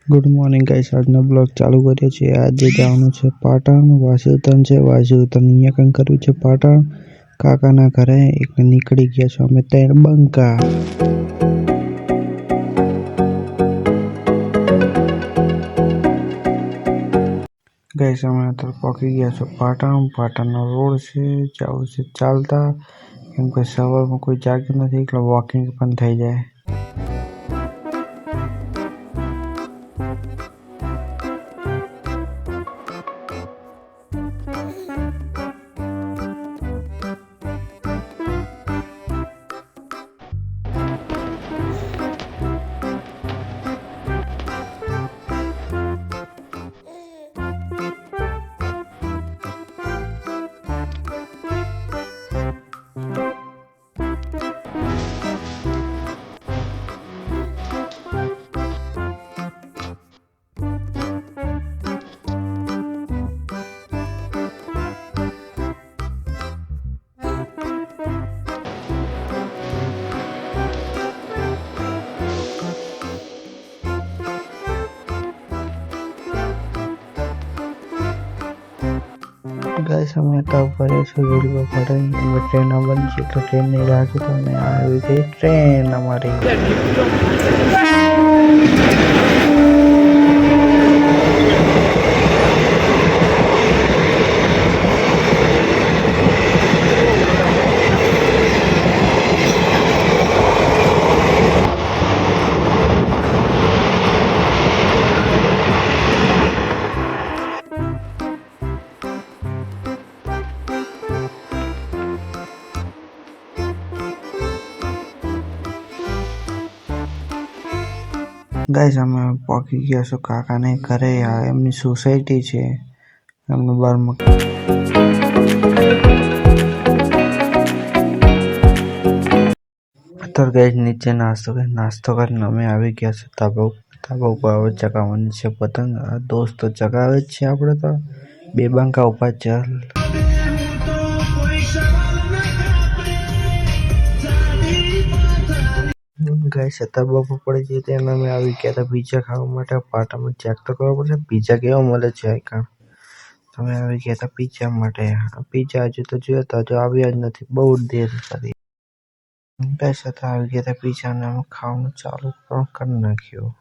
Good morning guys, આજનો blog ચાલુ કર્યો છે। આજે જવાનું છે પાટણ, વાસીઉતન છે। વાસીઉતન અહીંયા કંઈ કરવું છે પાટણ કાકાના ઘરે એટલે નીકળી ગયા છો અમે ત્રણ બંકા। ગાઈસ અમે અત્યારે પહોંચી ગયા છો પાટણ। પાટણનો રોડ છે, જવું છે ચાલતા, કેમ કે સવારમાં કોઈ જાગ્યું નથી એટલે વોકિંગ પણ થઈ જાય। गाइस हमें तब भरे रेलवे पड़े ट्रेन बन तो ट्रेन नहीं रहा तो हमें आई गई ट्रेन हमारी। गाइस અમે પહોંચી ગયા છો કાકાને ઘરે। આ એમની સોસાયટી છે, એમનું બારમાં અત્યારે ગાઈસ નીચે નાસ્તો કરીને અમે આવી ગયા છે ધાબા ઉપર હવે ચગાવવાની છે પતંગ। આ દોસ્તો ચગાવે જ છે, આપણે તો બે બંકા ઉપર ચાલ। गाइस અત્યારે બપોર પડી ગઈ તેને અમે આવી ગયા હતા પીઝા ખાવા માટે। પાટામાં ચેક તો કરવો પડશે પીઝા કેવો મળે છે આઈકણ। તમે આવી ગયા હતા પીઝા માટે। પીઝા હજુ તો જોયો તો હજુ આવ્યા જ નથી, બહુ દેર કરી। ગાइस અત્યારે આવી ગયા હતા પીઝા ને અમે ખાવાનું ચાલુ પણ કરી નાખ્યું।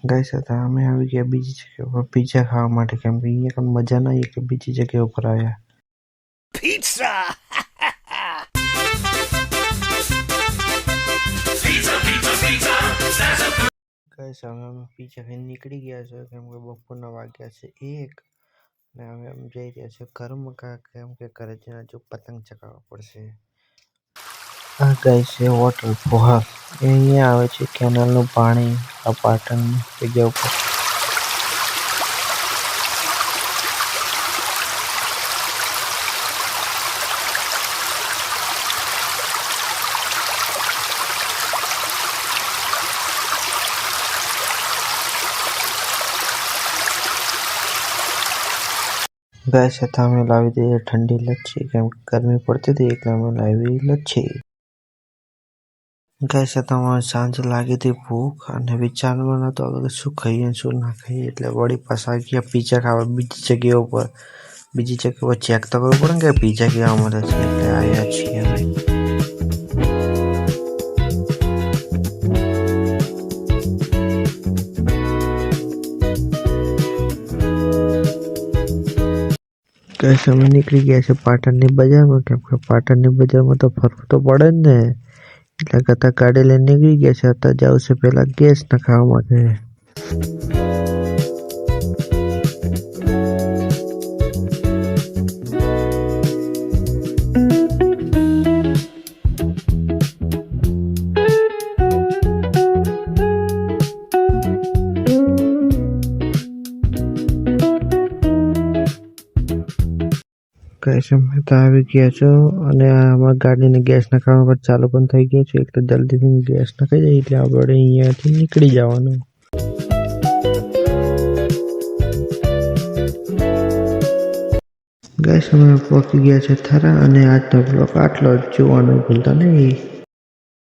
ગાइस અત્યારે અમે આવી ગયા બીજી જગ્યા પર પીઝા ખાવા માટે, કેમ કે અહીંયા કંઈ મજા નહીં એટલે બીજી જગ્યા ઉપર આવ્યા। Pizza! गाइस અમે પીઝા ખાઈને નીકળી ગયા છે, કેમ કે બપોરના વાગ્યા છે 1 ને અમે જઈ રહ્યા છે ઘરમાં, કેમ કે ઘરે જઈને હજુ પતંગ ચગાવવા પડશે। આ ગાઈસ છે વોટરફોલ, એ અહીંયા આવે છે કેનાલનું પાણી આ પાટણની જગ્યા ઉપર। गाइस आता हमें लावी दी ठंडी लच्छी, केम गर्मी पड़ती थी એટલે અમે લાવી લચ્છી। गाइस आता हमें सांज लागी थी भूख અને વિચારવામાં નતો કે શું ખાઈએ શું ના ખાઈએ, એટલે વળી પાછા ગયા પીઝા ખાવા બીજી જગ્યા ઉપર। બીજી જગ્યા પર ચેક તો કરવું પડે કે પીઝા કેવા મળે છે, એટલે આવ્યા છીએ અમે। गाइस અમે નીકળી ગયા છે પાટણની બજારમાં, કેમ કે પાટણની બજારમાં તો ફરવું તો પડે જ ને, એટલે કરતા ગાડી લઈને નીકળી ગયા છે। અત્યારે જવું છે પહેલા ગેસ નખાવવા માટે। गाइस અમે તો આવી ગયા છો અને આમાં ગાડીને ગેસ નખાવવા પર ચાલુ પણ થઈ ગયો છે, એટલે જલ્દીથી ગેસ નખાઈ જાય એટલે આપણે અહીંયાથી નીકળી જવાનું। गाइस हमें पहुंची गया है थारा, અને આજનો બ્લોગ આટલો જ। જોવાનું ભૂલતા નહીં।